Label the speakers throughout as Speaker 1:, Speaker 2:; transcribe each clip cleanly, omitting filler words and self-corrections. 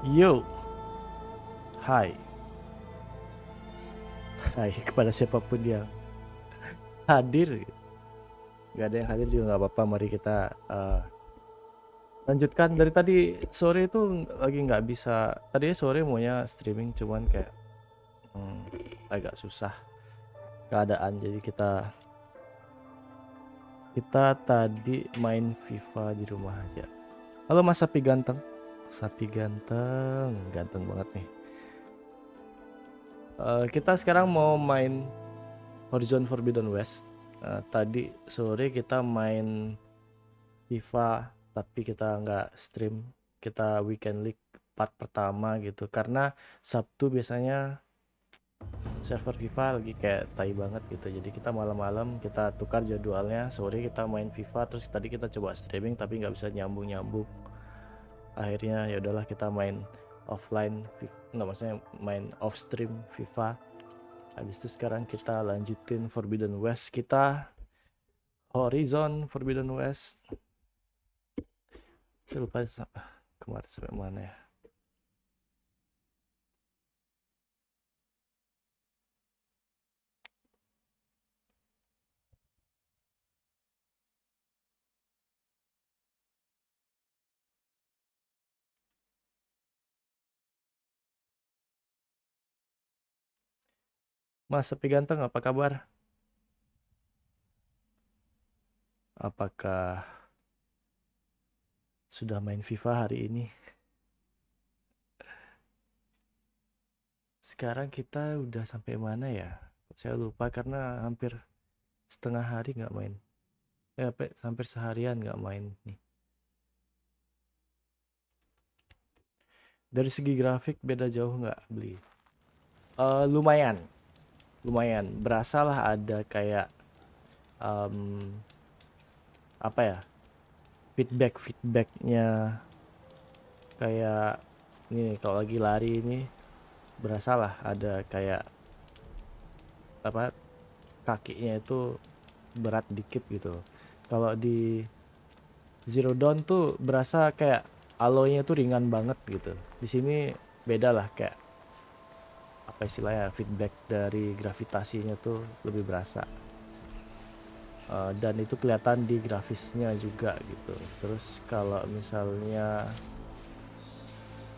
Speaker 1: Yo, hai, hai kepada siapapun yang hadir. Gak ada yang hadir juga nggak apa-apa. Mari kita lanjutkan. Dari tadi sore itu lagi nggak bisa. Tadi sore maunya streaming, cuman kayak agak susah keadaan. Jadi kita tadi main FIFA di rumah aja. Halo Mas Sapi ganteng, Sapi ganteng, ganteng banget nih. Kita sekarang mau main Horizon Forbidden West. Tadi sore kita main FIFA tapi kita nggak stream, kita weekend league part pertama gitu karena Sabtu biasanya server FIFA lagi kayak tai banget gitu, jadi kita malam-malam kita tukar jadwalnya, sore kita main FIFA, terus tadi kita coba streaming tapi nggak bisa nyambung-nyambung, akhirnya ya udahlah kita main offline nggak, maksudnya main off stream FIFA. Habis itu sekarang kita lanjutin Forbidden West, kita Horizon Forbidden West. Saya lupa kemarin sampai mana ya. Mas Sepi Ganteng, apa kabar? Apakah sudah main FIFA hari ini? Sekarang kita udah sampai mana ya? Saya lupa karena hampir setengah hari nggak main. Hampir seharian nggak main nih. Dari segi grafik beda jauh nggak beli? Lumayan, lumayan. Berasa lah ada kayak em, apa ya? Feedbacknya kayak ini nih, kalau lagi lari ini berasa lah ada kayak apa, kakinya itu berat dikit gitu. Kalau di Zero Dawn tuh berasa kayak alloynya tuh ringan banget gitu. Di sini beda lah, kayak apa istilahnya, feedback dari gravitasinya tuh lebih berasa. Dan itu kelihatan di grafisnya juga gitu. Terus kalau misalnya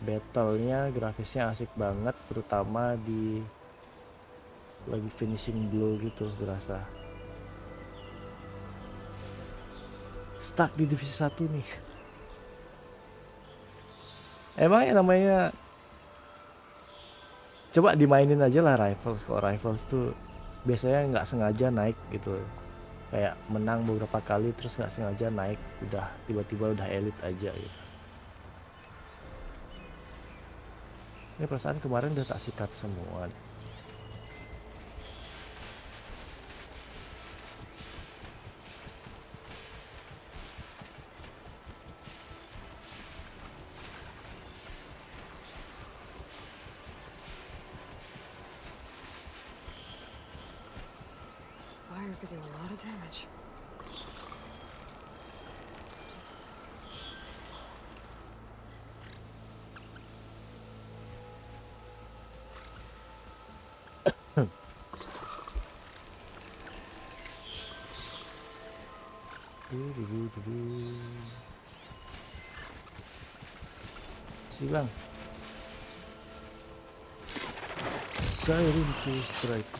Speaker 1: battlenya grafisnya asik banget, terutama di lagi finishing blow gitu berasa. Stuck di divisi 1 nih. Emang yang namanya, coba dimainin aja lah Rivals. Kalau Rivals tuh biasanya nggak sengaja naik gitu, kayak menang beberapa kali terus nggak sengaja naik, udah tiba-tiba udah elit aja gitu. Ini perasaan kemarin udah tak sikat semua.
Speaker 2: Fire could do a lot of damage.
Speaker 1: Si bang, saya rindu strike.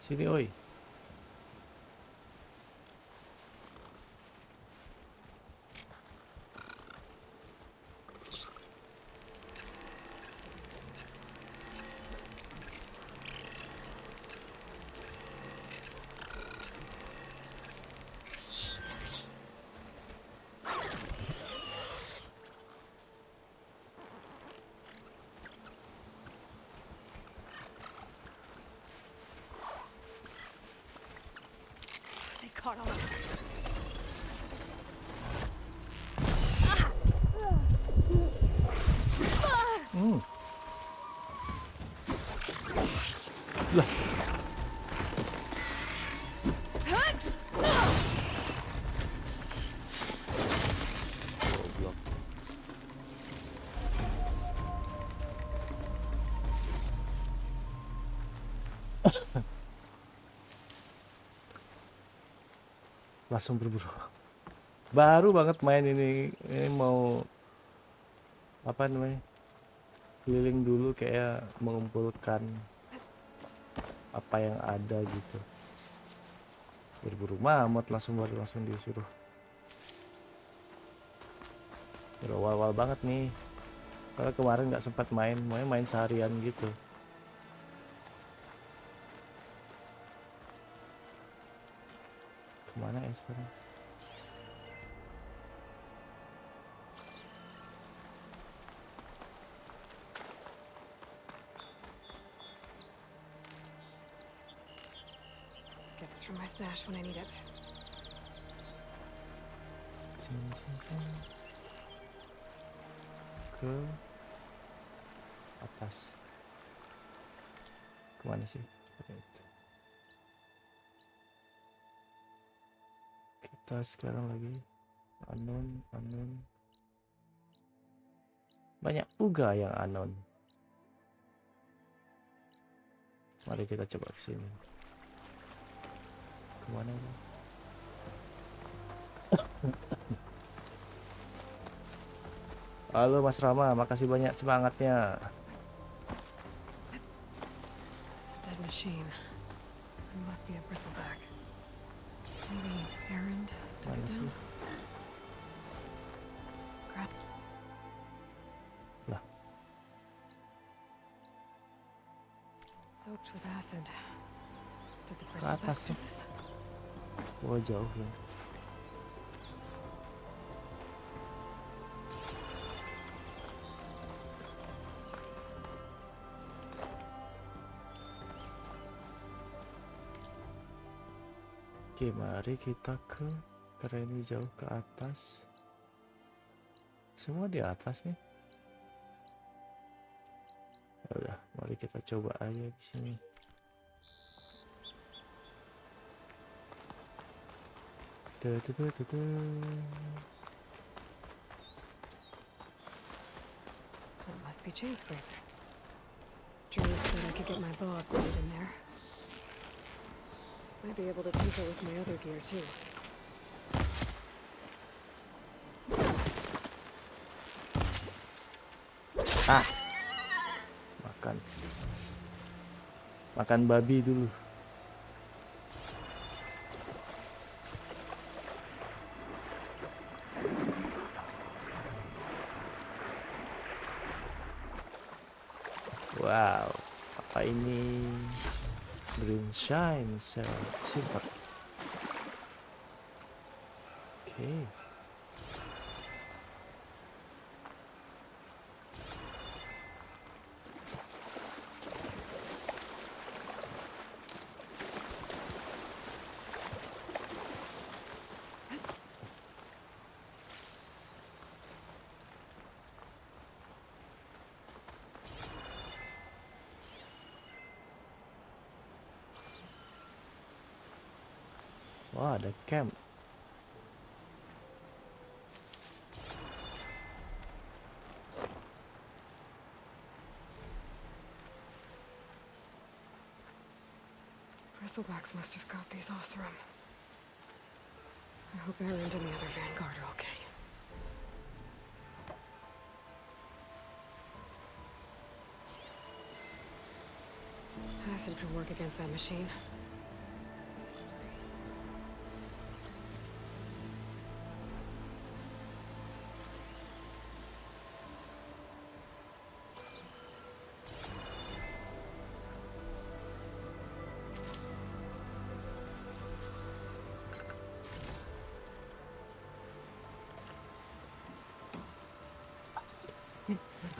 Speaker 1: Sini oi.
Speaker 2: caught on.
Speaker 1: Hmm. Lah, goblok. Langsung berburu. Baru banget main ini. Ini mau apa namanya? Keliling dulu kayak mengumpulkan apa yang ada gitu. Berburu mamut langsung disuruh. Baru awal-awal banget nih. Karena kemarin nggak sempat main, maunya main seharian gitu. Kemana ya sekarang?
Speaker 2: Get this from my stash when I need it.
Speaker 1: Cing, cing, cing. Ke atas. Kemana sih? Itu. Kita sekarang lagi unknown. Banyak juga yang unknown. Mari kita coba ke sini. Kemana ini? Halo Mas Rama, makasih banyak semangatnya.
Speaker 2: It's a dead machine. It must be a bristleback. Maybe Errand took
Speaker 1: Mana
Speaker 2: it
Speaker 1: sih?
Speaker 2: down. Grab.
Speaker 1: Lah,
Speaker 2: Soaked with acid. Did the
Speaker 1: atas
Speaker 2: bristlebacks do
Speaker 1: nih.
Speaker 2: this?
Speaker 1: Wah jauh ya. Oke, mari kita karena ini jauh ke atas. Semua di atas nih. Ya udah, mari kita coba aja di sini. Tuh, tuh, tuh, tuh, tuh.
Speaker 2: That must be chain scraper. Drake said I could get my bow upgraded in there. Might be able to tinker with my other gear too.
Speaker 1: Ah, makan babi dulu. Wow, apa ini? Green shine silver. Oke. Wah, ada camp.
Speaker 2: Bristlebacks must have got these Oseram. I hope Errand and the other Vanguard are okay. Acid could work against that machine.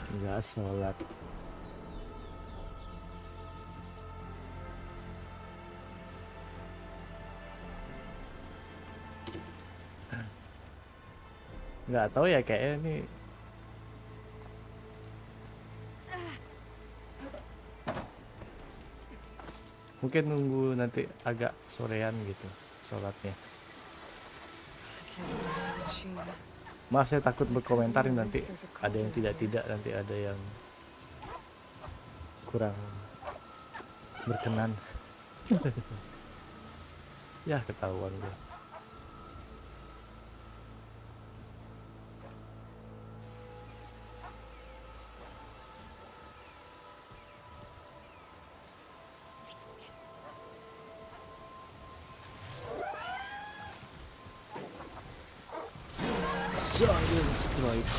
Speaker 1: Enggak sholat. Nggak tahu ya, kayaknya ini mungkin nunggu nanti agak sorean gitu sholatnya.
Speaker 2: Can't remember the machine.
Speaker 1: Maaf saya takut berkomentar nanti ada yang tidak nanti ada yang kurang berkenan. Ya ketahuan gue. Silent Strike.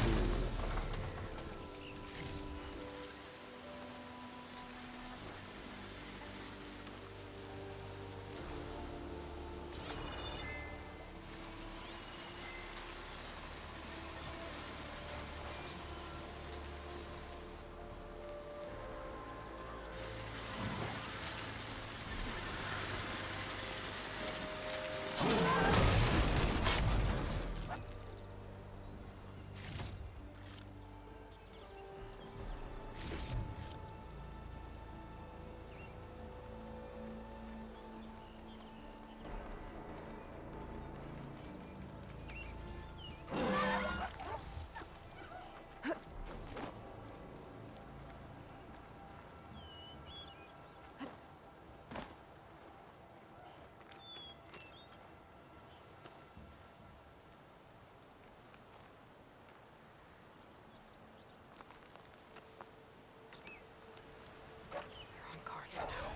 Speaker 2: You're on guard for now.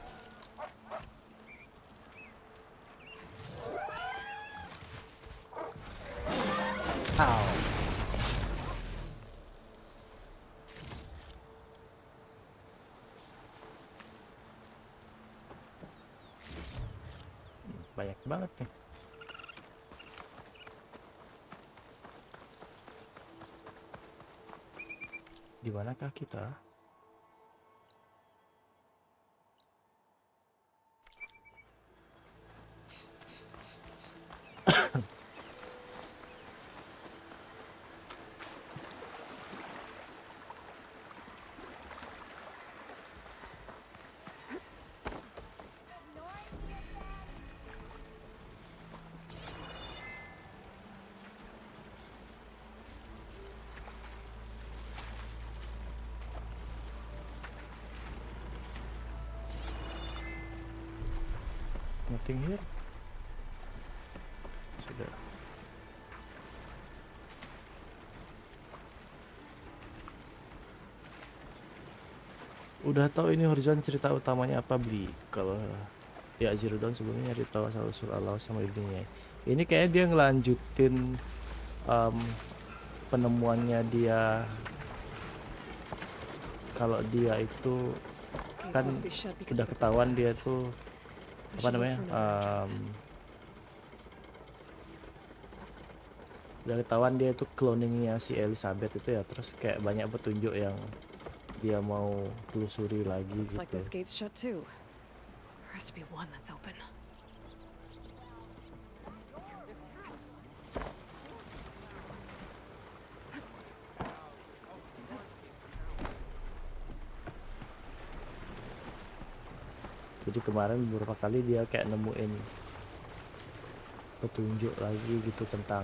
Speaker 1: Ow. Banyak banget nih. Di manakah kita? Nothing here. Sudah. Udah tahu ini Horizon cerita utamanya apa, beli? Kalau ya Zero Dawn sebelumnya nyari tahu asal usul Allah sama ininya. Ini kayaknya dia ngelanjutin penemuannya dia. Kalau dia itu
Speaker 2: Gates
Speaker 1: kan
Speaker 2: must be shut because
Speaker 1: udah
Speaker 2: of the
Speaker 1: ketahuan dia
Speaker 2: crucifix.
Speaker 1: tuh
Speaker 2: We
Speaker 1: apa
Speaker 2: should look
Speaker 1: namanya,
Speaker 2: for another entrance.
Speaker 1: udah ketahuan dia itu cloningnya si Elizabeth itu ya, terus kayak banyak petunjuk yang dia mau telusuri lagi
Speaker 2: Looks like
Speaker 1: gitu.
Speaker 2: this gate's shut too. There has to be one that's open.
Speaker 1: Jadi kemarin beberapa kali dia kayak nemuin petunjuk lagi gitu tentang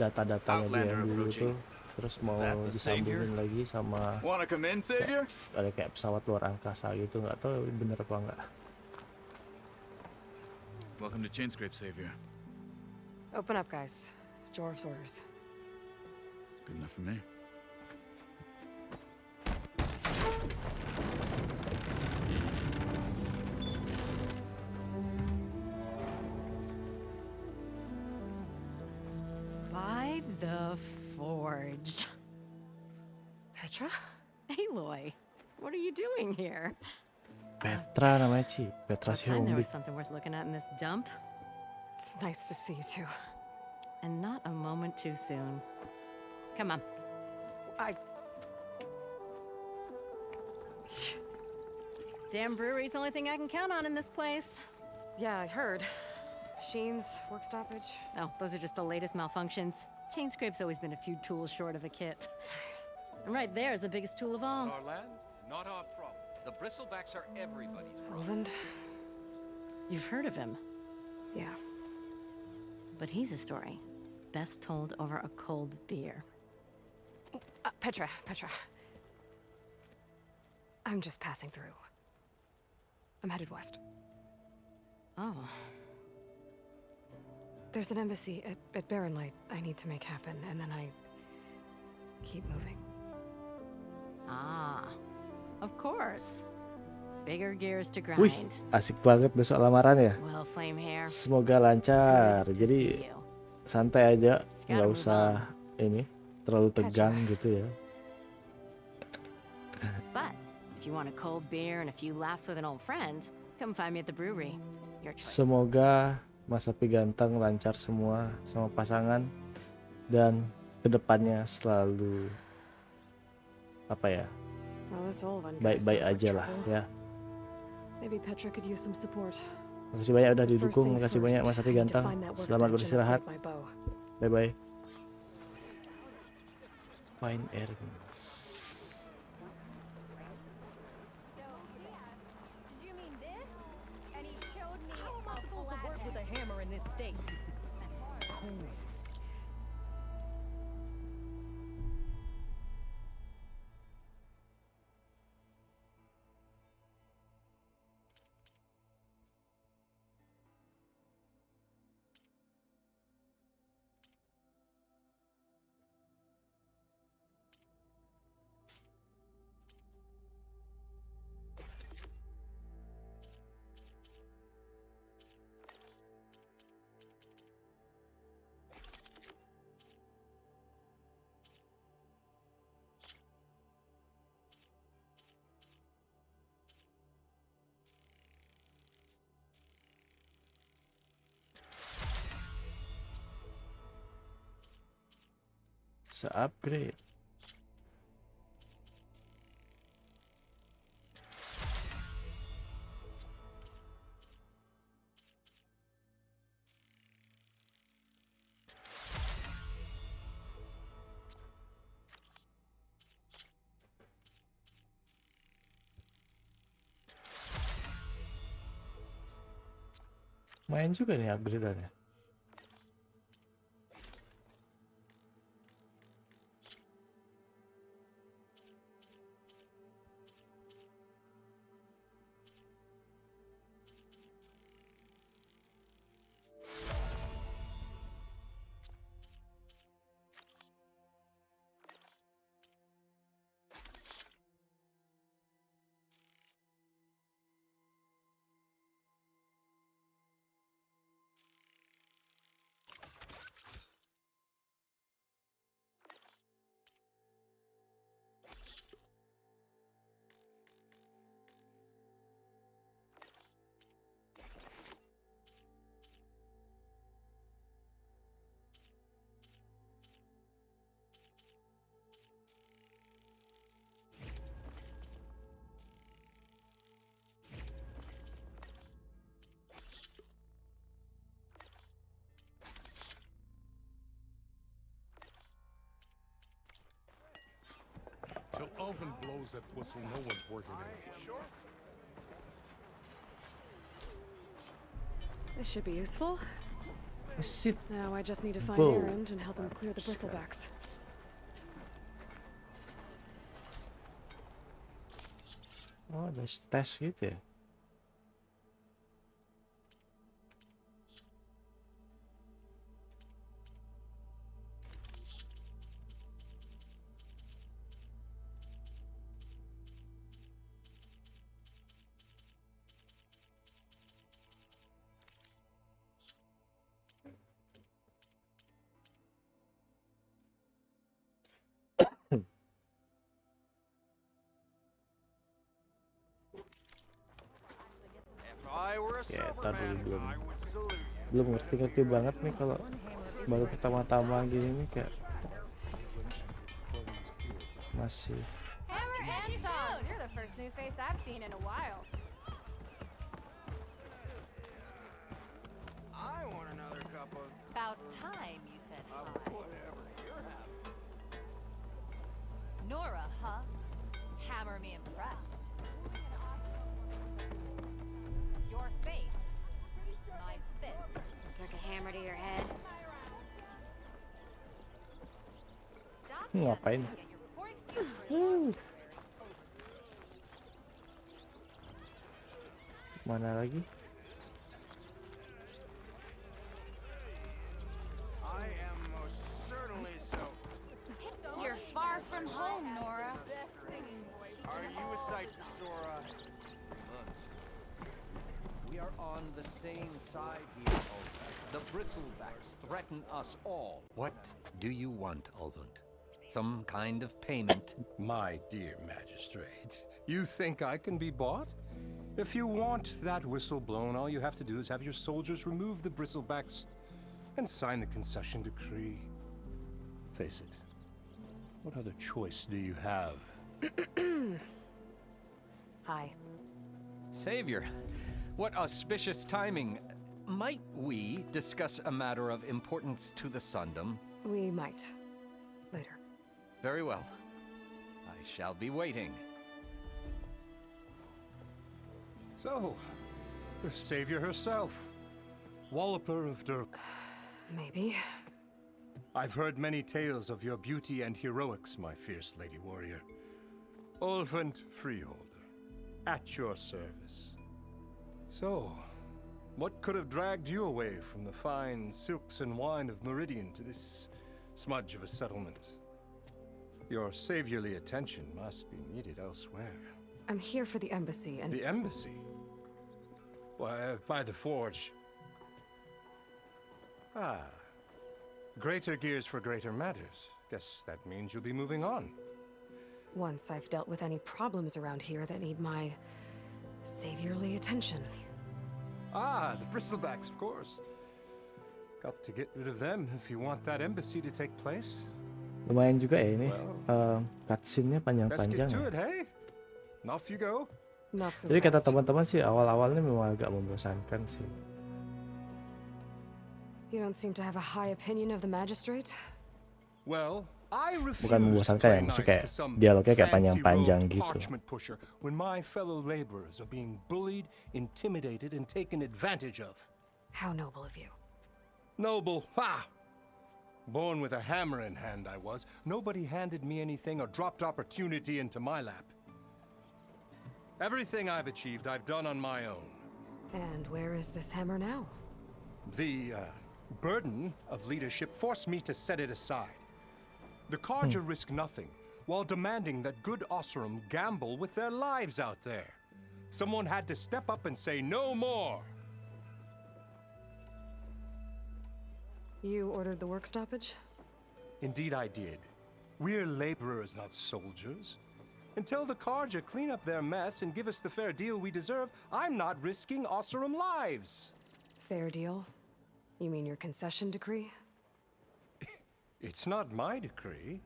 Speaker 1: data-datanya dia yang dulu tuh, terus
Speaker 3: Is
Speaker 1: mau
Speaker 3: that the
Speaker 1: disambungin lagi sama
Speaker 3: Wanna come in, Savior?
Speaker 1: ada kayak pesawat luar angkasa gitu, nggak tahu bener apa enggak.
Speaker 3: Welcome to Chainscrape, Savior.
Speaker 2: Open up, guys. Jorv's orders.
Speaker 3: Good enough for me.
Speaker 4: By the Forge.
Speaker 2: Petra?
Speaker 4: Aloy, what are you doing here?
Speaker 1: Petra namanya Ci, Petra
Speaker 4: About time there was
Speaker 1: Siombik.
Speaker 4: something worth looking at in this dump.
Speaker 2: It's nice to see you too.
Speaker 4: And not a moment too soon. Come on.
Speaker 2: I
Speaker 4: Damn brewery's the only thing I can count on in this place.
Speaker 2: Yeah, I heard. Machines, work stoppage.
Speaker 4: Oh, those are just the latest malfunctions. Chain scrape's always been a few tools short of a kit. And right there is the biggest tool of all.
Speaker 5: Our land, not our problem. The bristlebacks are everybody's problem.
Speaker 2: Roland?
Speaker 4: You've heard of him,
Speaker 2: Yeah.
Speaker 4: but he's a story best told over a cold beer.
Speaker 2: Petra. I'm just passing through. I'm headed west.
Speaker 4: Oh,
Speaker 2: There's an embassy at Barren Light I need to make happen, and then I keep moving.
Speaker 4: ah, of course. Bigger gears to
Speaker 1: Wih,
Speaker 4: grind.
Speaker 1: asik banget besok lamaran ya.
Speaker 4: Well, flame hair.
Speaker 1: Semoga lancar.
Speaker 4: Good to
Speaker 1: Jadi
Speaker 4: see you.
Speaker 1: santai aja,
Speaker 4: Gotta
Speaker 1: nggak
Speaker 4: move
Speaker 1: usah ini terlalu tegang gitu ya.
Speaker 4: But if you want a cold beer and a few laughs with an old friend, come find me at the brewery. Your choice.
Speaker 1: Semoga Mas Sapi ganteng lancar semua sama pasangan dan kedepannya selalu apa ya,
Speaker 2: Well, this old one
Speaker 1: baik-baik aja lah ya.
Speaker 2: Maybe Petra could use some support.
Speaker 1: Makasih banyak udah
Speaker 2: First
Speaker 1: didukung,
Speaker 2: things
Speaker 1: makasih banyak
Speaker 2: first,
Speaker 1: Mas Sapi
Speaker 2: I need to
Speaker 1: ganteng.
Speaker 2: find that
Speaker 1: Selamat
Speaker 2: workbench and
Speaker 1: beristirahat.
Speaker 2: upgrade my bow.
Speaker 1: Bye bye. Fine Airings.
Speaker 6: Did you mean this? And he showed me how am I supposed to work with a hammer in this state?
Speaker 1: Se-upgrade. Main juga nih upgrade-annya.
Speaker 7: Till Alvin blows that whistle, no one's working anymore.
Speaker 2: This should be useful.
Speaker 1: Sit.
Speaker 2: Now I just need to find
Speaker 1: Bow.
Speaker 2: Erend and help him clear the bristlebacks.
Speaker 1: Oh, ada stash gitu ya. Ya, tar dulu belum ngerti banget nih kalau baru pertama-tama gini nih, kayak masih
Speaker 6: Hammer and saws! You're the first new face I've seen in a while.
Speaker 8: I
Speaker 6: About time you said hi. Nora, huh? Hammer me impressed. Your face. My fist.
Speaker 4: Took a hammer to your head.
Speaker 6: Stop
Speaker 1: Ngapain?
Speaker 6: yapping. Get your poor excuse for an
Speaker 1: Mana lagi?
Speaker 8: I am most certainly so.
Speaker 6: You're far from home, Nora.
Speaker 8: Are you a sight for sore eyes?
Speaker 5: We are on the same side here, Ulvund. The bristlebacks threaten us all.
Speaker 9: What do you want, Ulvund? Some kind of payment?
Speaker 7: My dear magistrate, you think I can be bought? If you want that whistle blown, all you have to do is have your soldiers remove the bristlebacks and sign the concession decree. Face it, what other choice do you have?
Speaker 2: Hi.
Speaker 5: Savior, what auspicious timing. Might we discuss a matter of importance to the Sundom?
Speaker 2: We might. Later.
Speaker 5: Very well. I shall be waiting.
Speaker 7: So, the savior herself, Walloper of Dur.
Speaker 2: Maybe.
Speaker 7: I've heard many tales of your beauty and heroics, my fierce lady warrior. Ulvund Freeholder, at your service. So, what could have dragged you away from the fine silks and wine of Meridian to this smudge of a settlement? Your saviorly attention must be needed elsewhere.
Speaker 2: I'm here for the embassy and
Speaker 7: The embassy? Why, by the forge. Ah. Greater gears for greater matters. Guess that means you'll be moving on.
Speaker 2: once I've dealt with any problems around here that need my saviorly attention.
Speaker 7: Ah, the bristlebacks, of course. Got to get rid of them if you want that embassy to take place.
Speaker 1: Lumayan juga ya ini. Cutscene-nya
Speaker 7: Let's
Speaker 1: panjang-panjang.
Speaker 7: get to
Speaker 1: Ya.
Speaker 7: it, hey? And off you go.
Speaker 2: Not so
Speaker 1: Jadi kata
Speaker 2: fast.
Speaker 1: teman-teman sih awal-awalnya memang agak membosankan sih.
Speaker 2: You don't seem to have a high opinion of the magistrate?
Speaker 7: Well, I refuse
Speaker 1: Bukan
Speaker 7: to
Speaker 1: membosankan
Speaker 7: play
Speaker 1: ya, maksudnya
Speaker 7: nice
Speaker 1: kayak
Speaker 7: to some
Speaker 1: dialognya kayak
Speaker 7: fancy-robed
Speaker 1: panjang-panjang gitu.
Speaker 7: parchment pusher when my fellow laborers are being bullied, intimidated, and taken advantage of.
Speaker 2: How noble of you.
Speaker 7: Noble, ha! Born with a hammer in hand I was. Nobody handed me anything or dropped opportunity into my lap. Everything I've achieved, I've done on my own.
Speaker 2: And where is this hammer now?
Speaker 7: The burden of leadership forced me to set it aside. The Carja risk nothing, while demanding that good Osram gamble with their lives out there. Someone had to step up and say no more.
Speaker 2: You ordered the work stoppage?
Speaker 7: Indeed I did. We're laborers, not soldiers. Until the Carja clean up their mess and give us the fair deal we deserve, I'm not risking Osram lives.
Speaker 2: Fair deal? You mean your concession decree?
Speaker 7: It's not my decree.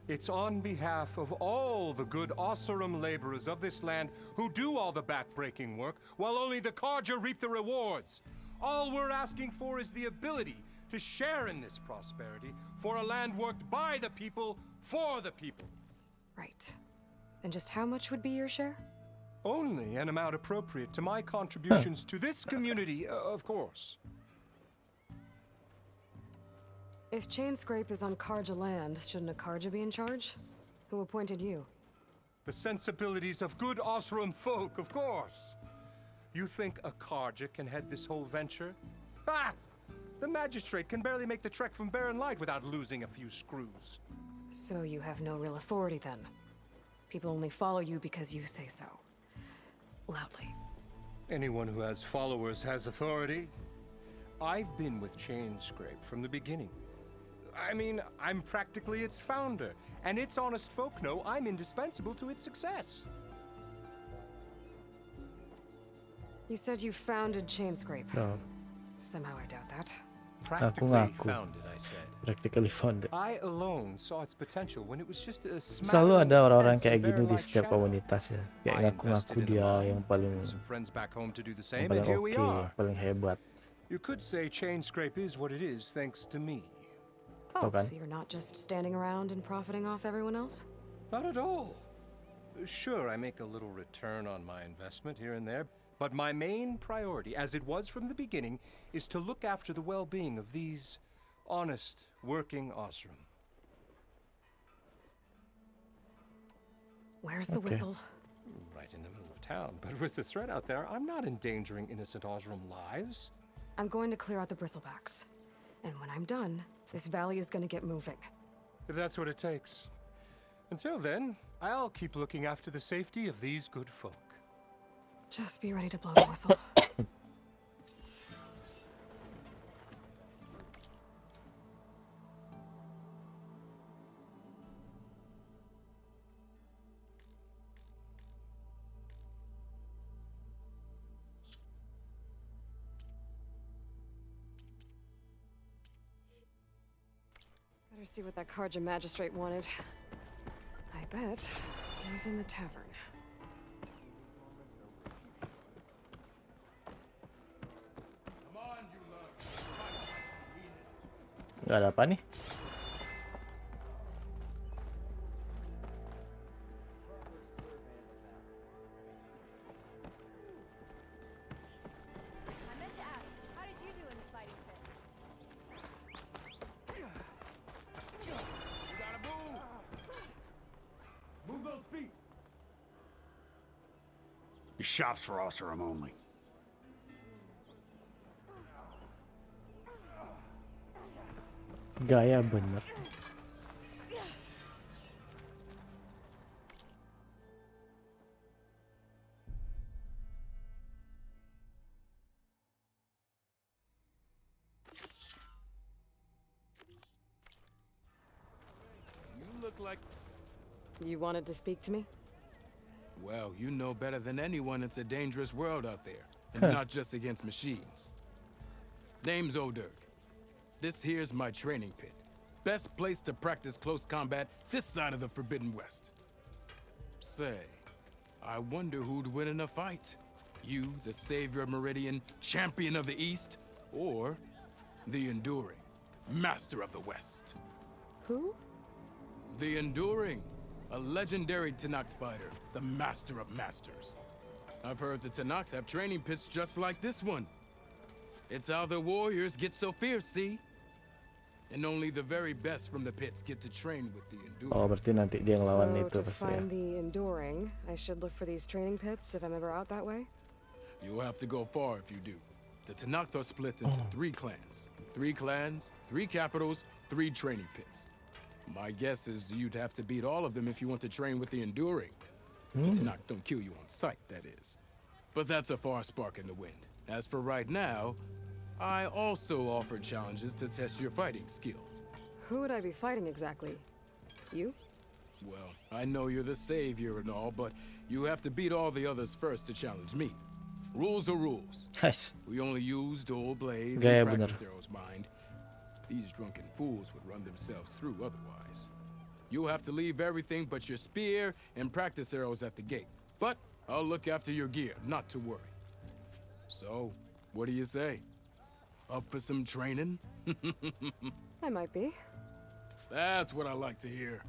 Speaker 7: It's on behalf of all the good Osram laborers of this land who do all the backbreaking work, while only the Carja reap the rewards. All we're asking for is the ability to share in this prosperity for a land worked by the people, for the people.
Speaker 2: Right. And just how much would be your share?
Speaker 7: Only an amount appropriate to my contributions to this community, of course.
Speaker 2: If Chainscrape is on Carja land, shouldn't a Carja be in charge? Who appointed you?
Speaker 7: The sensibilities of good Osram folk, of course. You think a Carja can head this whole venture? Ah! The magistrate can barely make the trek from Barren Light without losing a few screws.
Speaker 2: So you have no real authority then? People only follow you because you say so. Loudly.
Speaker 7: Anyone who has followers has authority. I've been with Chainscrape from the beginning. I mean, I'm practically its founder, and its honest folk know I'm indispensable to its success.
Speaker 2: You said you founded Chainscrape.
Speaker 1: Oh,
Speaker 2: Somehow I doubt that.
Speaker 7: Practically
Speaker 1: ngaku.
Speaker 7: founded, I said.
Speaker 1: practically founded.
Speaker 7: I alone saw its potential when it was just a
Speaker 1: Selalu ada orang-orang
Speaker 7: smattering
Speaker 1: kayak
Speaker 7: of
Speaker 1: gini di
Speaker 7: Barren
Speaker 1: setiap
Speaker 7: Light shadow.
Speaker 1: komunitas ya. Kayak
Speaker 7: I
Speaker 1: ngaku-ngaku
Speaker 7: invested in
Speaker 1: dia
Speaker 7: a mine,
Speaker 1: yang paling
Speaker 7: some friends back home to do the
Speaker 1: yang
Speaker 7: same,
Speaker 1: paling
Speaker 7: and here we
Speaker 1: oke,
Speaker 7: are.
Speaker 1: yang paling hebat.
Speaker 7: You could say Chainscrape is what it is thanks to me.
Speaker 2: Oh,
Speaker 1: Okay.
Speaker 2: so you're not just standing around and profiting off everyone else?
Speaker 7: Not at all. Sure, I make a little return on my investment here and there, but my main priority, as it was from the beginning, is to look after the well-being of these honest, working Osram.
Speaker 2: Where's the
Speaker 1: Okay.
Speaker 2: whistle?
Speaker 7: Right in the middle of town, but with the threat out there, I'm not endangering innocent Osram lives.
Speaker 2: I'm going to clear out the bristlebacks. And when I'm done, this valley is going to get moving.
Speaker 7: If that's what it takes. Until then, I'll keep looking after the safety of these good folk.
Speaker 2: Just be ready to blow the whistle. Better see what that Karja magistrate wanted. I bet he's in the tavern.
Speaker 1: Nggak ada apa nih?
Speaker 6: I meant to ask, how did you do in the fighting pit?
Speaker 8: You gotta move! Move those feet!
Speaker 3: Your shop's for Osram only.
Speaker 1: Gaya bener.
Speaker 8: You look like...
Speaker 2: You wanted to speak to me?
Speaker 8: Well, you know better than anyone it's a dangerous world out there. And not just against machines. Name's O'Dirk. This here's my training pit. Best place to practice close combat this side of the Forbidden West. Say, I wonder who'd win in a fight. You, the savior of Meridian, champion of the East, or the Enduring, master of the West.
Speaker 2: Who?
Speaker 8: The Enduring, a legendary Tenakth fighter, the master of masters. I've heard the Tenakth have training pits just like this one. It's how the warriors get so fierce, see? And only the very best from the pits get to train with the Enduring.
Speaker 1: Oh, berarti nanti dia ngelawan
Speaker 2: So
Speaker 1: itu
Speaker 2: to
Speaker 1: pasti ya.
Speaker 2: find the Enduring, I should look for these training pits if I'm ever out that way?
Speaker 8: You'll have to go far if you do. The Tenakth are split into 3 clans. 3 clans, 3 capitals, 3 training pits. My guess is you'd have to beat all of them if you want to train with the Enduring. The Tenakth don't kill you on sight, that is. But that's a far spark in the wind. As for right now, I also offer challenges to test your fighting skill.
Speaker 2: Who would I be fighting exactly? You?
Speaker 8: Well, I know you're the savior and all, but you have to beat all the others first to challenge me. Rules are rules.
Speaker 1: Guys,
Speaker 8: We only use dual blades
Speaker 1: Gaya
Speaker 8: and
Speaker 1: bener.
Speaker 8: practice arrows, mind. These drunken fools would run themselves through otherwise. You'll have to leave everything but your spear and practice arrows at the gate. But I'll look after your gear, not to worry. So, what do you say? Up for some training?
Speaker 2: I might be.
Speaker 8: That's what I like to hear.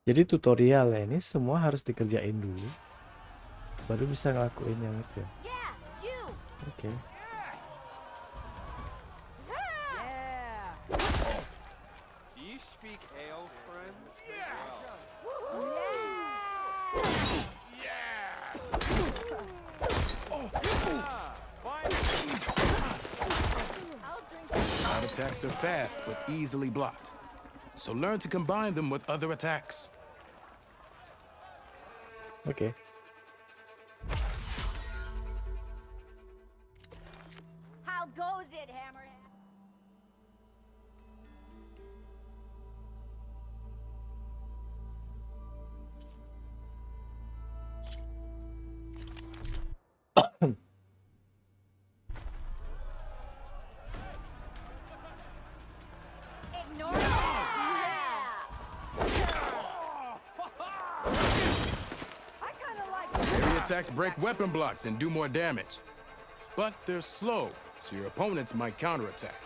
Speaker 1: jadi tutorial ya ini semua harus dikerjain dulu, baru bisa ngelakuin yang itu ya.
Speaker 6: Yeah, you!
Speaker 1: Oke.
Speaker 8: Do you speak ale, friend? Side attacks are fast, but easily blocked. So learn to combine them with other attacks.
Speaker 1: Oke.
Speaker 6: How goes it, Hammerhead?
Speaker 8: attacks break weapon blocks and do more damage. But they're slow, so your opponents might counterattack.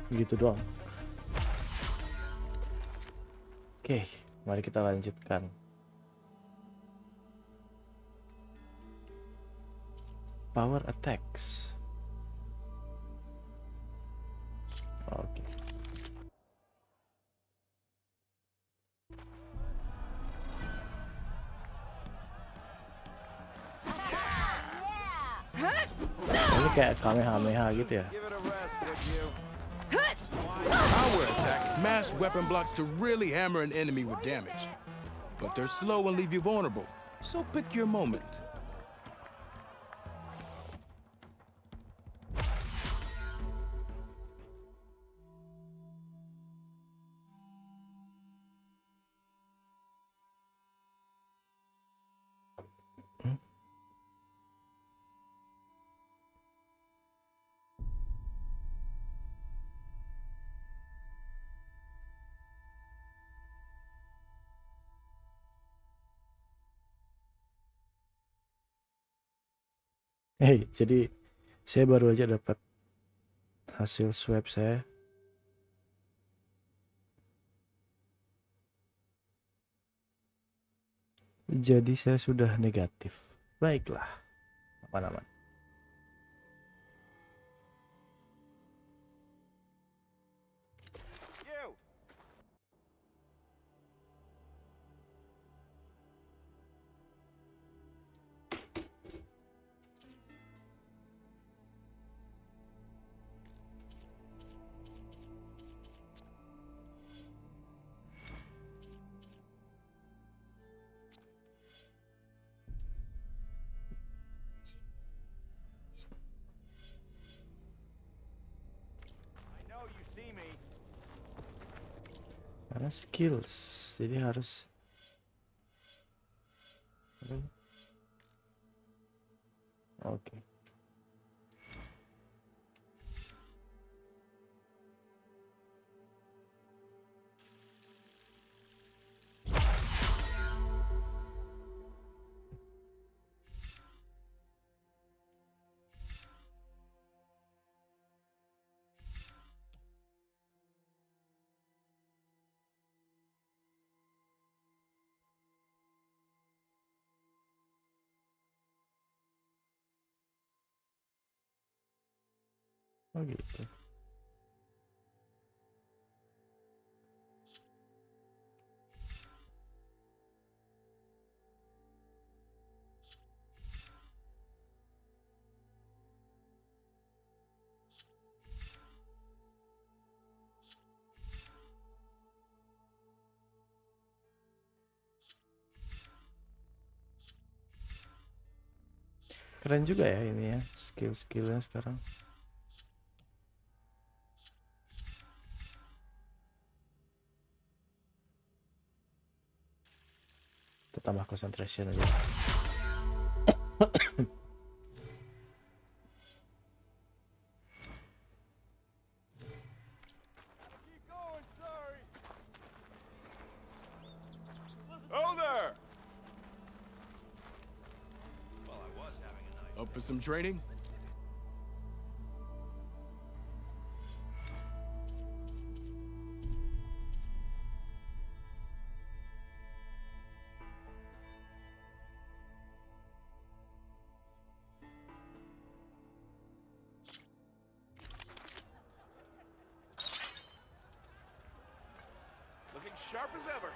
Speaker 1: Gitu doang. Oke, mari kita lanjutkan. Power attacks. Oke. Ini kayak Kamehameha gitu ya.
Speaker 8: Power attacks smash weapon blocks to really hammer an enemy with damage. But they're slow and leave you vulnerable, so pick your moment.
Speaker 1: Jadi saya baru aja dapat hasil swab saya. Jadi saya sudah negatif. Baiklah, aman-aman. Karena skills, jadi harus oke. Oh gitu. Keren juga ya ini ya, skill-skillnya sekarang. Kita tambah concentration aja.
Speaker 8: Up for some training?
Speaker 10: Looking sharp as ever.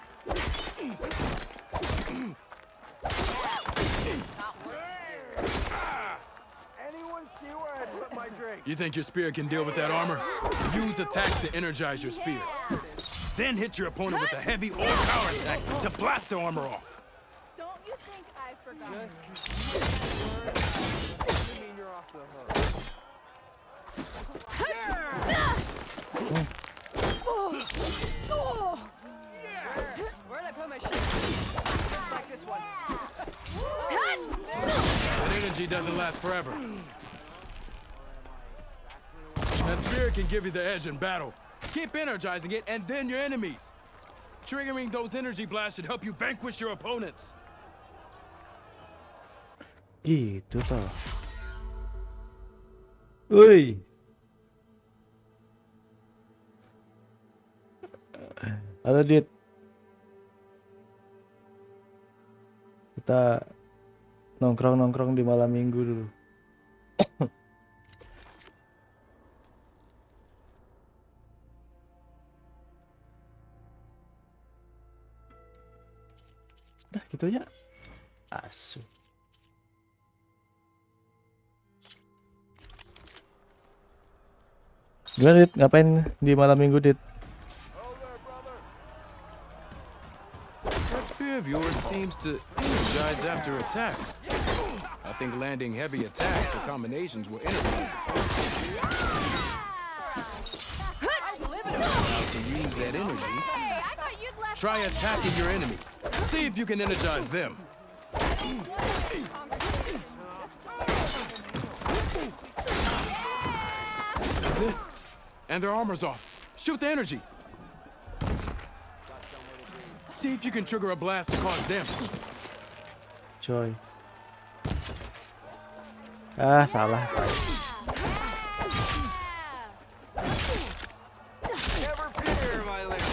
Speaker 10: Anyone see where I put my drink?
Speaker 8: You think your spear can deal with that armor? Use attacks to energize your spear. Then hit your opponent with a heavy all-power attack to blast their armor off.
Speaker 6: Don't you think I forgot?
Speaker 10: Just mean you're off the hook.
Speaker 6: Where'd I put my shit? Just like this one.
Speaker 8: That energy doesn't last forever. That spear can give you the edge in battle. Keep energizing it, and then your enemies. Triggering those energy blasts should help you vanquish your opponents.
Speaker 1: Gitu toh. Woi. Halo Dit. Kita nongkrong-nongkrong di malam minggu dulu. Udah gitu ya. Asu. Gimana Dit? Ngapain di malam minggu Dit?
Speaker 8: That spear of yours seems to energize after attacks. I think landing heavy attacks or combinations will energize it. Now to use that energy, try attacking your enemy. See if you can energize them. That's it. And their armor's off. Shoot the energy. See if you can trigger a blast to cause damage.
Speaker 1: Coy. Ah, salah.
Speaker 10: Never fear, my lady.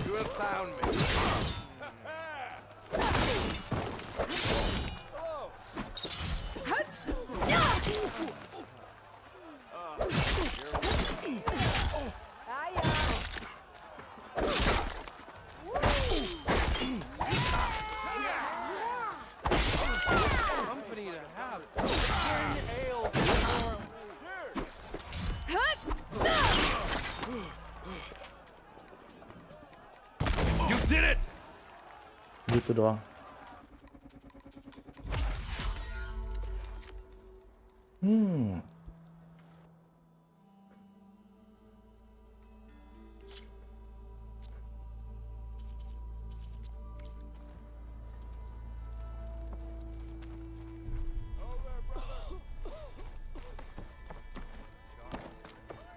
Speaker 10: You have found me. Company to have. Ale for
Speaker 8: You did it!
Speaker 1: Gitu doang.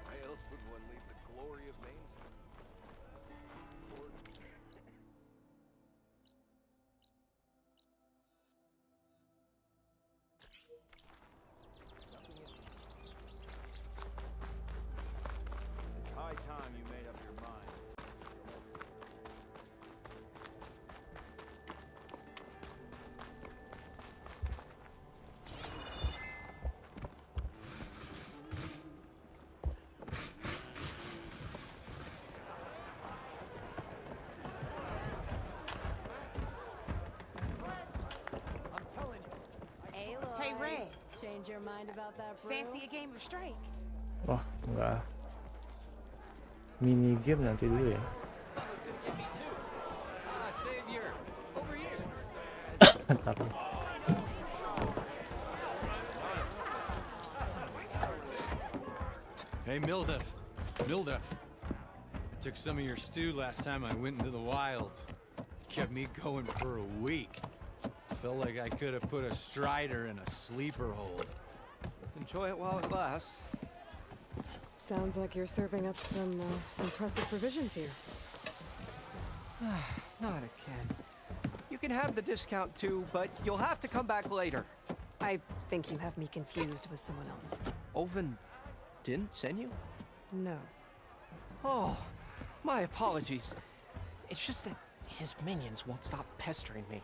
Speaker 10: Why else would one leave the glory of Maine? It's high time you made up your mind.
Speaker 6: Hey, Red.
Speaker 4: Change your mind about that, bro?
Speaker 6: Fancy a game of strike?
Speaker 1: Wah, enggak. Mini game nanti dulu ya.
Speaker 5: Savior, over here.
Speaker 1: Ntar dulu.
Speaker 11: Hey, Milda. I took some of your stew last time I went into the wilds. Kept me going for a week. Felt like I could have put a strider in a sleeper hold.
Speaker 10: Enjoy it while it lasts.
Speaker 2: Sounds like you're serving up some impressive provisions here.
Speaker 10: Not again. You can have the discount too, but you'll have to come back later.
Speaker 2: I think you have me confused with someone else.
Speaker 10: Oven didn't send you?
Speaker 2: No.
Speaker 10: Oh, my apologies. It's just that his minions won't stop pestering me.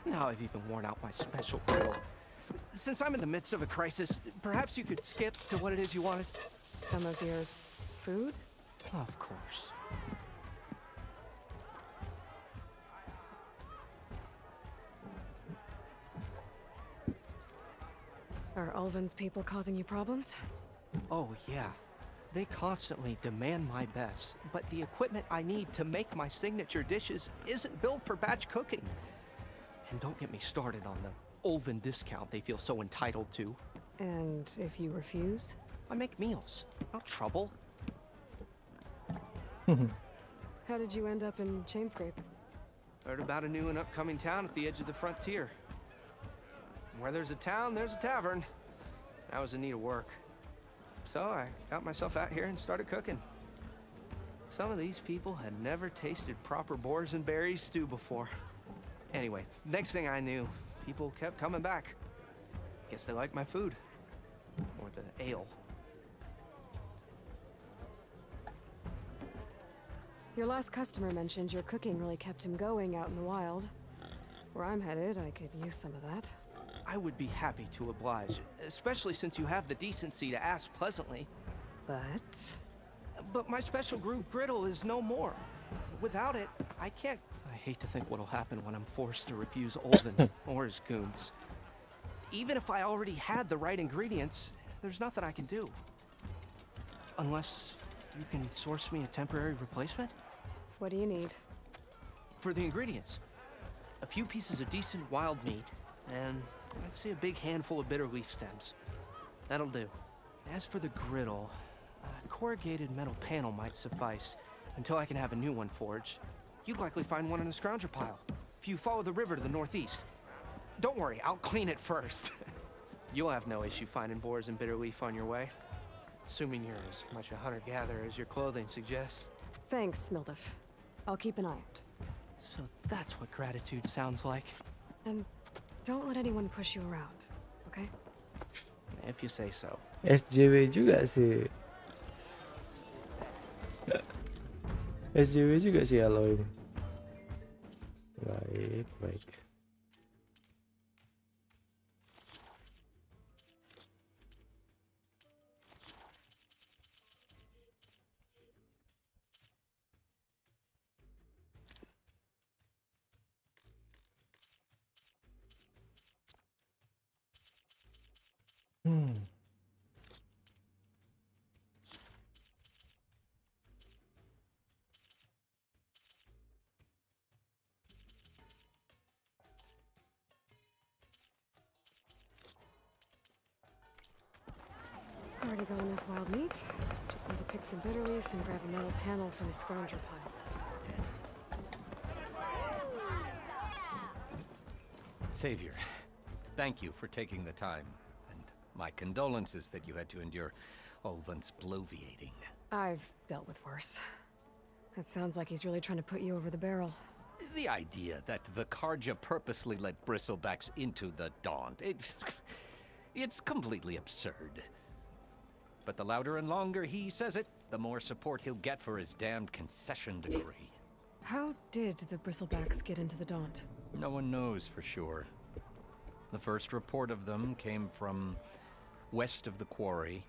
Speaker 10: Now I've even worn out my special grill. Since I'm in the midst of a crisis, perhaps you could skip to what it is you wanted?
Speaker 2: Some of your food?
Speaker 10: Of course.
Speaker 2: Are Ulvin's people causing you problems?
Speaker 10: Oh, yeah. They constantly demand my best, but the equipment I need to make my signature dishes isn't built for batch cooking. And don't get me started on the Ulvin discount they feel so entitled to.
Speaker 2: And if you refuse?
Speaker 10: I make meals, no trouble.
Speaker 2: How did you end up in Chainscrape?
Speaker 10: Heard about a new and upcoming town at the edge of the frontier. Where there's a town, there's a tavern. I was in need of work. So I got myself out here and started cooking. Some of these people had never tasted proper boars and berries stew before. Anyway, next thing I knew, people kept coming back. Guess they like my food. Or the ale.
Speaker 2: Your last customer mentioned your cooking really kept him going out in the wild. Where I'm headed, I could use some of that.
Speaker 10: I would be happy to oblige, especially since you have the decency to ask pleasantly. But my special groove griddle is no more. Without it, I can't... I hate to think what'll happen when I'm forced to refuse Olvin or his goons. Even if I already had the right ingredients, there's nothing I can do. Unless you can source me a temporary replacement?
Speaker 2: What do you need?
Speaker 10: For the ingredients. A few pieces of decent wild meat, and I'd say a big handful of bitter leaf stems. That'll do. As for the griddle, a corrugated metal panel might suffice until I can have a new one forged. You'd likely find one in a scrounger pile, if you follow the river to the northeast. Don't worry, I'll clean it first. You'll have no issue finding boars and bitter leaf on your way. Assuming you're as much a hunter-gatherer as your clothing suggests.
Speaker 2: Thanks, Mildif. I'll keep an eye out.
Speaker 10: So that's what gratitude sounds like.
Speaker 2: And don't let anyone push you around, okay?
Speaker 10: If you say so.
Speaker 1: SJW juga sih. SJW juga sih Aloy ini. Baik, baik.
Speaker 2: Already got enough wild meat. Just need to pick some bitter leaf and grab a metal panel from the scrounger pile.
Speaker 5: Savior, thank you for taking the time. And my condolences that you had to endure Olvan's bloviating.
Speaker 2: I've dealt with worse. It sounds like he's really trying to put you over the barrel.
Speaker 5: The idea that the Carja purposely let bristlebacks into the Daunt, it's completely absurd. But the louder and longer he says it, the more support he'll get for his damned concession decree.
Speaker 2: How did the bristlebacks get into the Daunt?
Speaker 5: No one knows for sure. The first report of them came from west of the quarry.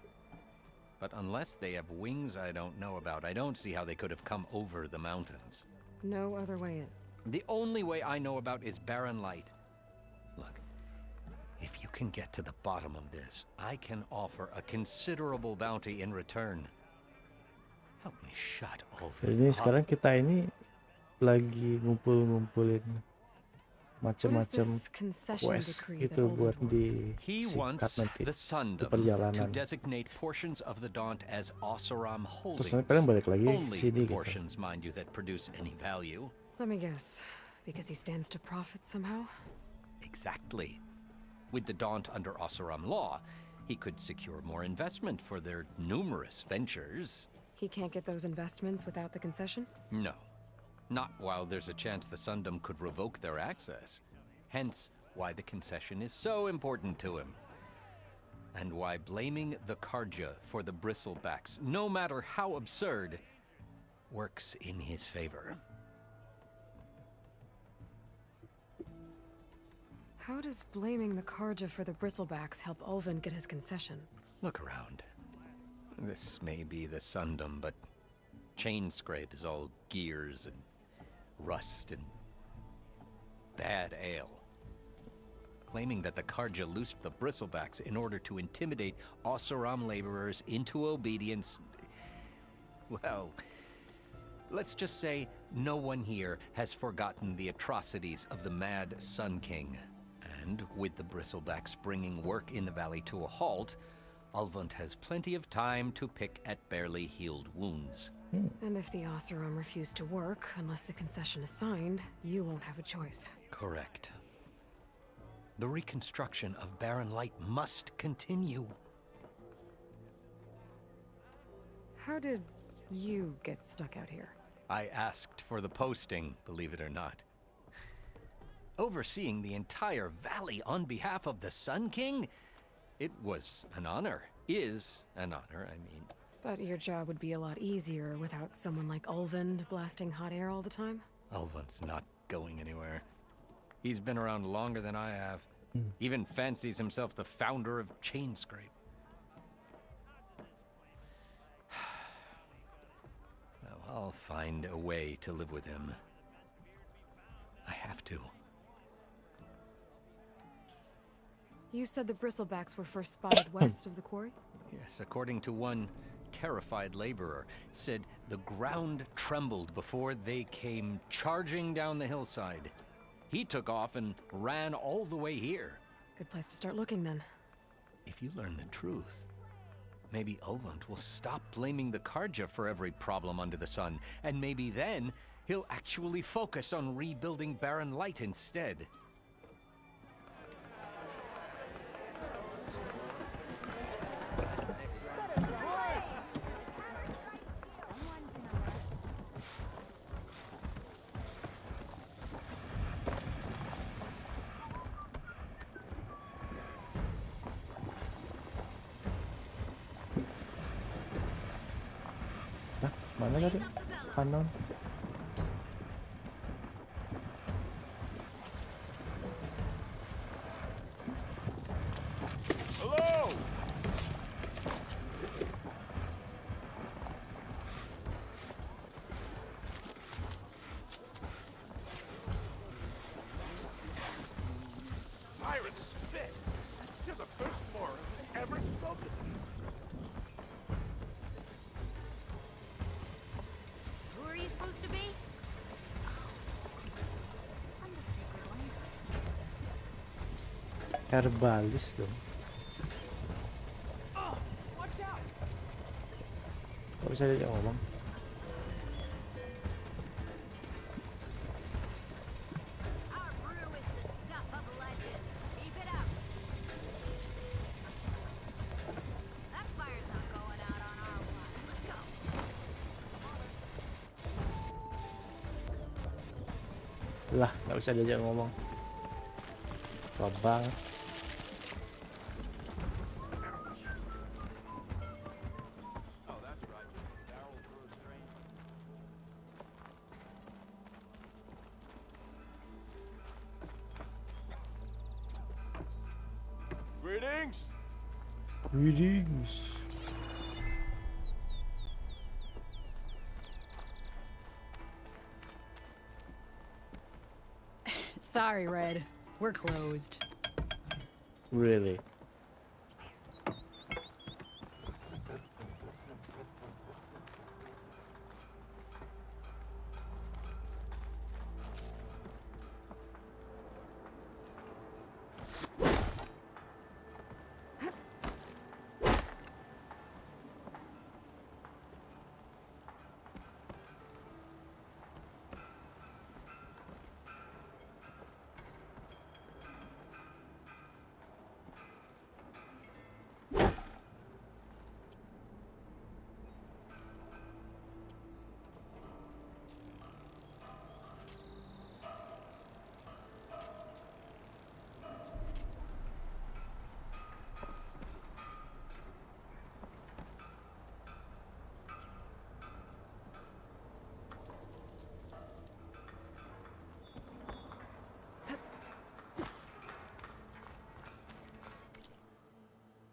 Speaker 5: But unless they have wings I don't know about, I don't see how they could have come over the mountains.
Speaker 2: No other way in.
Speaker 5: The only way I know about is Barren Light. Look, if you can get to the bottom of this, I can offer a considerable bounty in return. Help me shut Olvin
Speaker 1: Jadi
Speaker 5: up.
Speaker 1: sekarang kita ini lagi ngumpulin macam-macam quest gitu buat
Speaker 5: He
Speaker 1: disingkat
Speaker 5: wants
Speaker 1: nanti
Speaker 5: the
Speaker 1: di
Speaker 5: Sundom to
Speaker 1: perjalanan.
Speaker 5: designate portions of the Daunt as Oseram
Speaker 1: Terus
Speaker 5: holdings.
Speaker 1: nanti kalian balik lagi ke
Speaker 5: Only
Speaker 1: sini
Speaker 5: the
Speaker 1: gitu.
Speaker 5: portions, mind you, that produce any value.
Speaker 2: Let me guess. Because he stands to profit somehow?
Speaker 5: Exactly. With the Daunt under Oseram law, he could secure more investment for their numerous ventures.
Speaker 2: He can't get those investments without the concession?
Speaker 5: No. Not while there's a chance the Sundom could revoke their access. Hence, why the concession is so important to him. And why blaming the Carja for the bristlebacks, no matter how absurd, works in his favor.
Speaker 2: How does blaming the Carja for the bristlebacks help Ulvin get his concession?
Speaker 5: Look around. This may be the Sundom, but Chainscrape is all gears and rust and bad ale. Claiming that the Carja loosed the bristlebacks in order to intimidate Oseram laborers into obedience. Well, let's just say no one here has forgotten the atrocities of the Mad Sun King. And with the bristlebacks bringing work in the valley to a halt, Ulvund has plenty of time to pick at barely healed wounds.
Speaker 2: And if the Oseram refuse to work, unless the concession is signed, you won't have a choice.
Speaker 5: Correct. The reconstruction of Barren Light must continue.
Speaker 2: How did you get stuck out here?
Speaker 5: I asked for the posting, believe it or not. overseeing the entire valley on behalf of the Sun King? It was an honor. Is an honor, I mean.
Speaker 2: But your job would be a lot easier without someone like Ulvund blasting hot air all the time.
Speaker 5: Ulvund's not going anywhere. He's been around longer than I have. Even fancies himself the founder of Chainscrape. Well, I'll find a way to live with him. I have to.
Speaker 2: You said the bristlebacks were first spotted west of the quarry?
Speaker 5: Yes, according to one terrified laborer, said the ground trembled before they came charging down the hillside. He took off and ran all the way here.
Speaker 2: Good place to start looking, then.
Speaker 5: If you learn the truth, maybe Ulvund will stop blaming the Karja for every problem under the sun, and maybe then he'll actually focus on rebuilding Barren Light instead.
Speaker 1: Mana tadi? Kanan.
Speaker 7: Hello! Pirate spit! You're the first Moran ever spoken.
Speaker 6: Who are you supposed to be?
Speaker 1: Herbalis dong. Kok bisa dia ngomong?
Speaker 6: Our brew is the stuff of a legend. Keep it up. That fire's not going out on our watch. Let's go.
Speaker 1: Lah, nggak bisa diajak ngomong. Tua banget.
Speaker 7: Greetings!
Speaker 1: Greetings.
Speaker 2: Sorry, Red. We're closed.
Speaker 1: Really?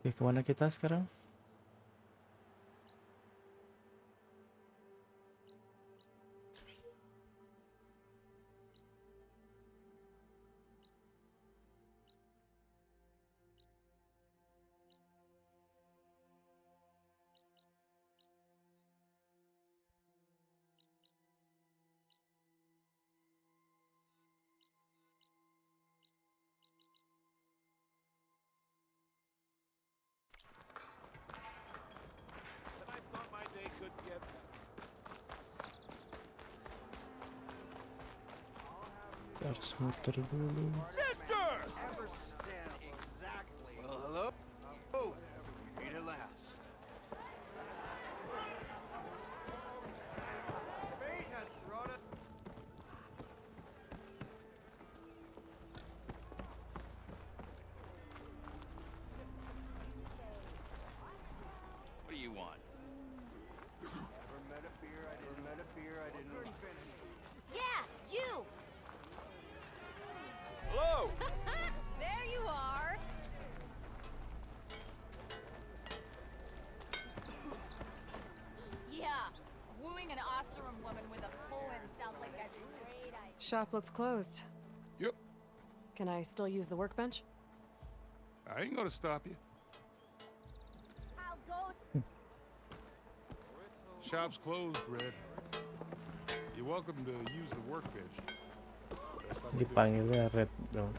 Speaker 1: Oke, kemana kita sekarang? Kita harus muter dulu.
Speaker 7: Sister! Exactly. Well, hello? Oh, we meet at last. Fate has brought us.
Speaker 2: Shop looks closed.
Speaker 7: Yep.
Speaker 2: Can I still use the workbench?
Speaker 7: I ain't gonna stop you. Shop's closed, Red. You're welcome to use the workbench. That's what we do.
Speaker 1: Dipanggilnya Red dong.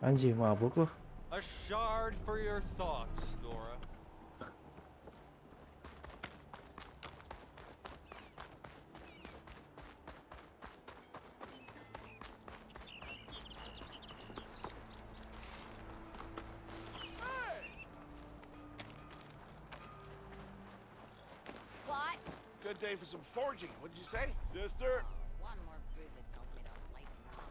Speaker 1: Anjing mabuk loh.
Speaker 11: A shard for your thoughts, Nora.
Speaker 6: What?
Speaker 3: Good day for some forging. What'd you say? Sister?
Speaker 4: One more visit tells me to lighten up.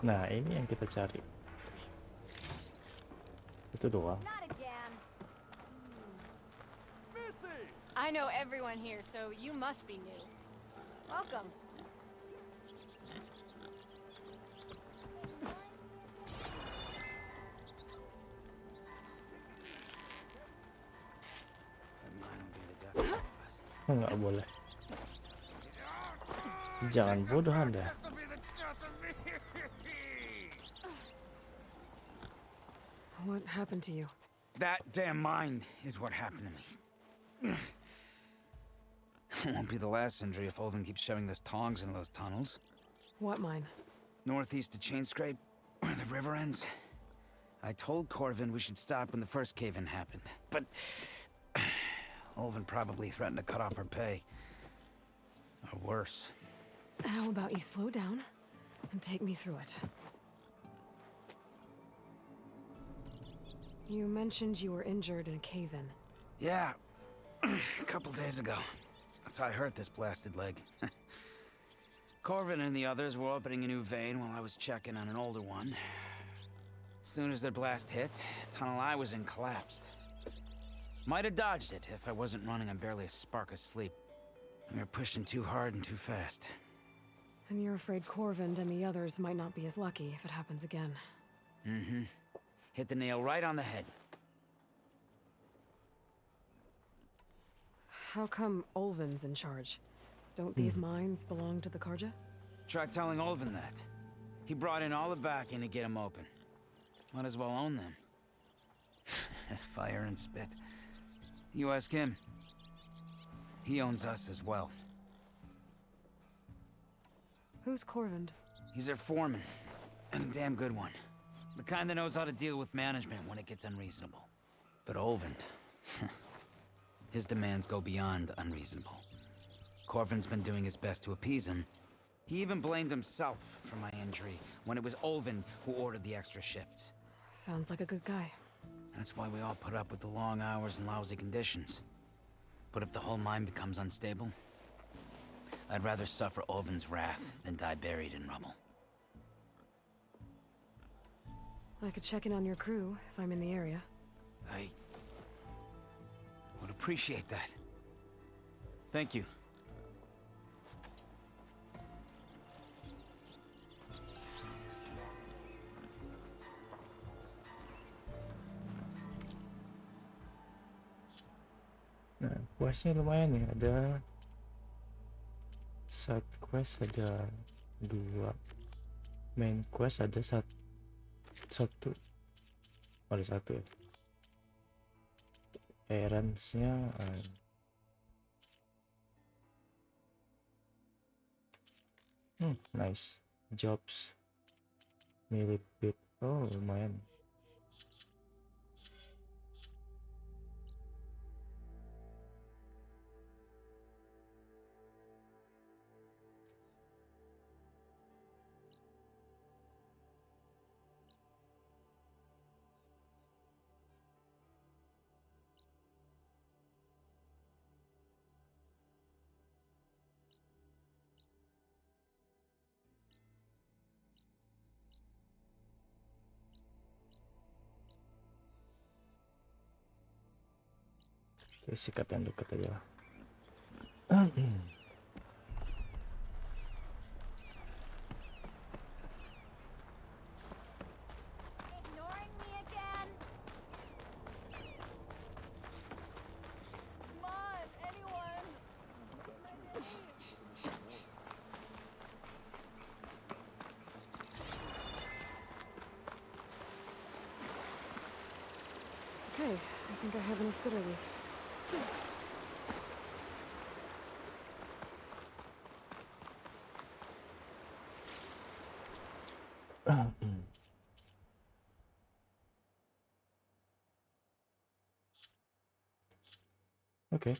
Speaker 1: Nah, ini yang kita cari. Itu doang.
Speaker 6: Not again.
Speaker 2: I know everyone here, so you must be new. Welcome.
Speaker 1: Nggak boleh. Jangan bodoh Anda.
Speaker 2: What happened to you?
Speaker 3: That damn mine is what happened to me. It won't be the last injury if Ulvin keeps shoving those tongs into those tunnels.
Speaker 2: What mine?
Speaker 3: Northeast of Chainscrape, where the river ends. I told Corvin we should stop when the first cave-in happened, but Ulvin probably threatened to cut off our pay. Or worse.
Speaker 2: How about you slow down and take me through it? You mentioned you were injured in a cave-in.
Speaker 3: Yeah, a couple days ago. That's how I hurt this blasted leg. Corvin and the others were opening a new vein while I was checking on an older one. As soon as their blast hit, the tunnel I was in collapsed. Might have dodged it if I wasn't running on barely a spark of sleep. We were pushing too hard and too fast.
Speaker 2: And you're afraid Corvind and the others might not be as lucky if it happens again.
Speaker 3: Mm-hmm. Hit the nail right on the head.
Speaker 2: How come Ulvin's in charge? Don't these mines belong to the Karja?
Speaker 3: Try telling Ulvin that. He brought in all the backing to get them open. Might as well own them. Fire and spit. You ask him. He owns us as well.
Speaker 2: Who's Corvind?
Speaker 3: He's their foreman. And a damn good one. The kind that knows how to deal with management when it gets unreasonable. But Ulvin... his demands go beyond unreasonable. Corvin's been doing his best to appease him. He even blamed himself for my injury when it was Ulvin who ordered the extra shifts.
Speaker 2: Sounds like a good guy.
Speaker 3: That's why we all put up with the long hours and lousy conditions. But if the whole mine becomes unstable, I'd rather suffer Ulvin's wrath than die buried in rubble.
Speaker 2: I could check in on your crew if I'm in the area.
Speaker 3: I would appreciate that. Thank you.
Speaker 1: Nah, questnya lumayan ya. Ada side quest, ada 2. Main quest ada satu. Oh, ada 1 ya. Errands-nya nice. Jobs Millipede. Oh, lumayan. Oke, sikat yang dekat aja lah.
Speaker 6: Ignoring me again? Come on, anyone!
Speaker 2: Okay, I think I have enough bitter leaf.
Speaker 1: Oke.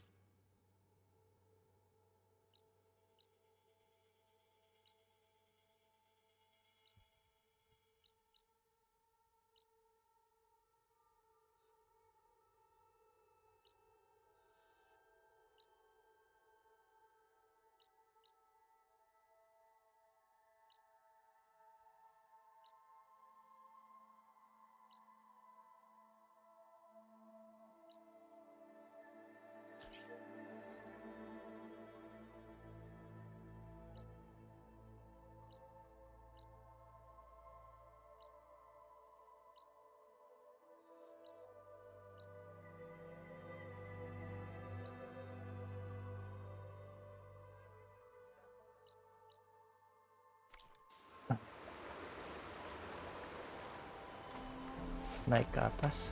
Speaker 1: Naik ke atas.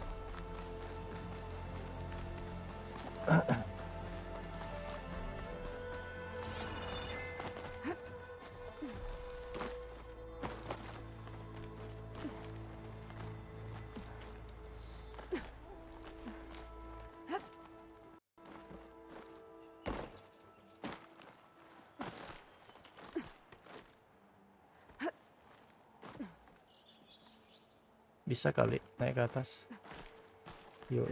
Speaker 1: Bisa kali naik ke atas. Yuk.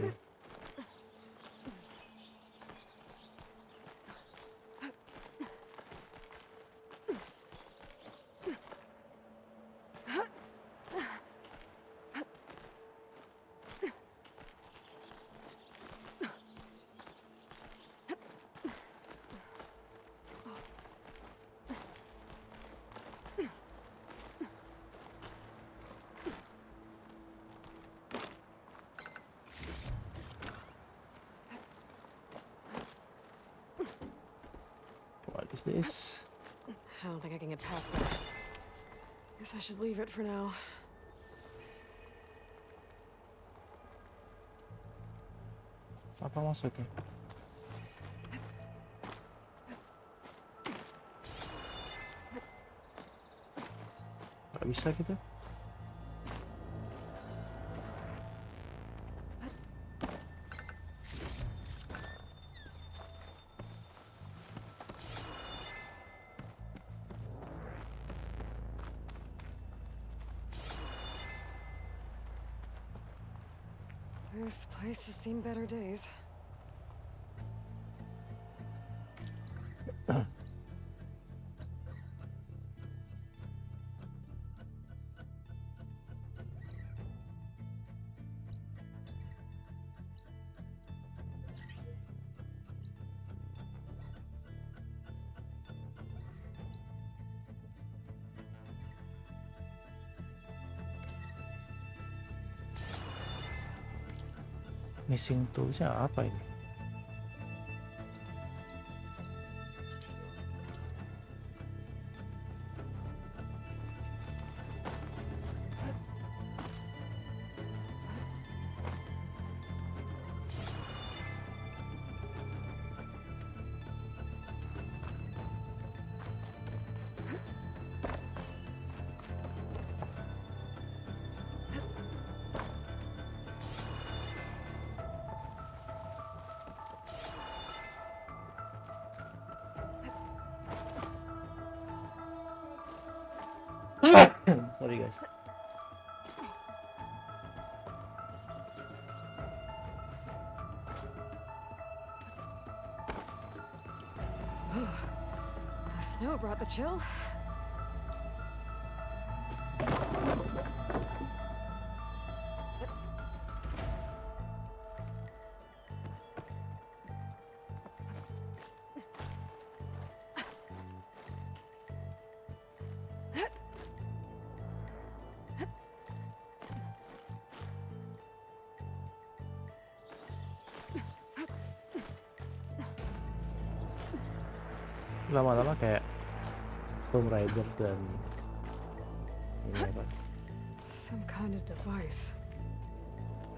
Speaker 1: What is this?
Speaker 2: I don't think I can get past that. Guess I should leave it for now.
Speaker 1: Apa maksudnya? Gak bisa gitu?
Speaker 2: This place has seen better days.
Speaker 1: Missing toolsnya apa ini? Sorry guys.
Speaker 2: The snow brought the chill.
Speaker 1: lama-lama kayak Tomb Raider dan ini apa?
Speaker 2: Some kind of device.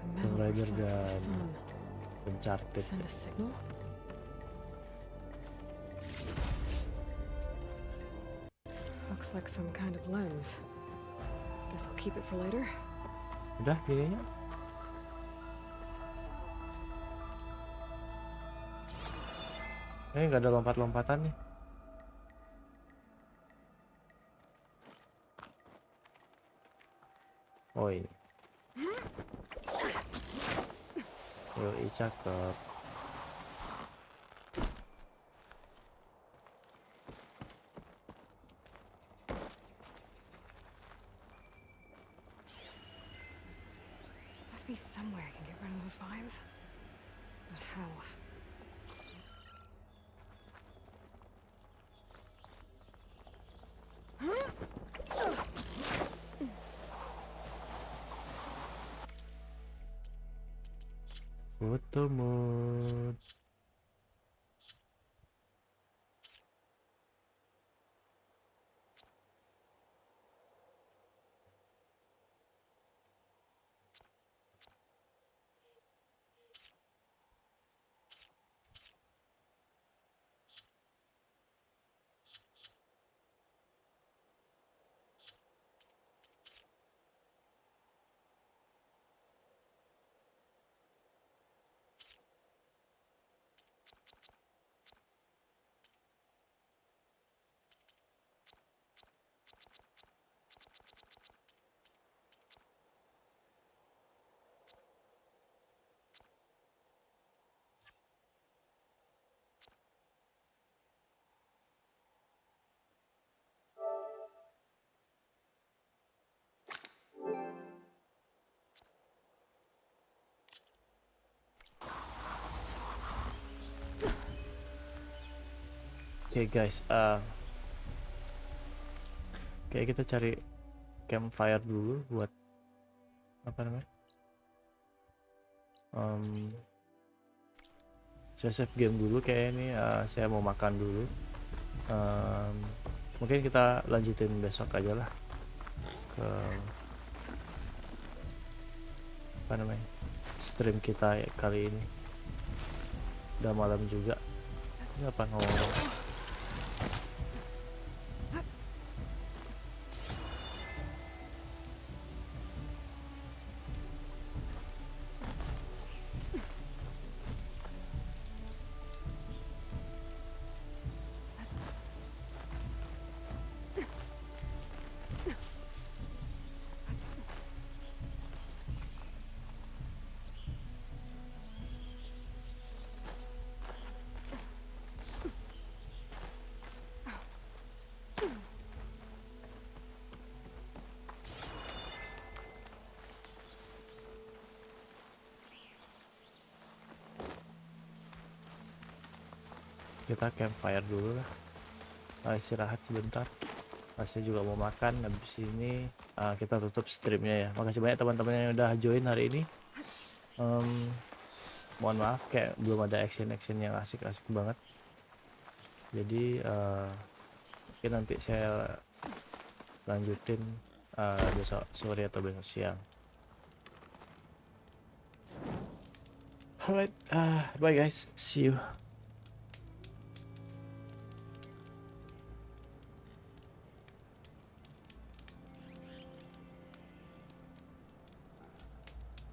Speaker 2: The
Speaker 1: Tomb
Speaker 2: metal
Speaker 1: Raider
Speaker 2: reflects the
Speaker 1: dan
Speaker 2: sun.
Speaker 1: Uncharted.
Speaker 2: Send a signal? Looks like some kind of lens. Guess I'll keep it for later.
Speaker 1: Udah gininya. Ini nggak ada lompat-lompatan nih. Oh ini. Yoi, cakep.
Speaker 2: Must be somewhere I can get rid of those vines. But how?
Speaker 1: Photo mode. Oke guys, kayak kita cari campfire dulu buat apa namanya? Saya save game dulu kayak ini. Saya mau makan dulu. Mungkin kita lanjutin besok aja lah ke apa namanya stream kita kali ini. Udah malam juga. Ini apa ngomong? Kita campfire dulu lah, istirahat sebentar. Saya juga mau makan. Habis ini kita tutup streamnya ya. Makasih banyak teman-teman yang udah join hari ini. Mohon maaf kayak belum ada action yang asik-asik banget. Jadi mungkin nanti saya lanjutin besok sore atau besok siang. Alright, bye guys, see you.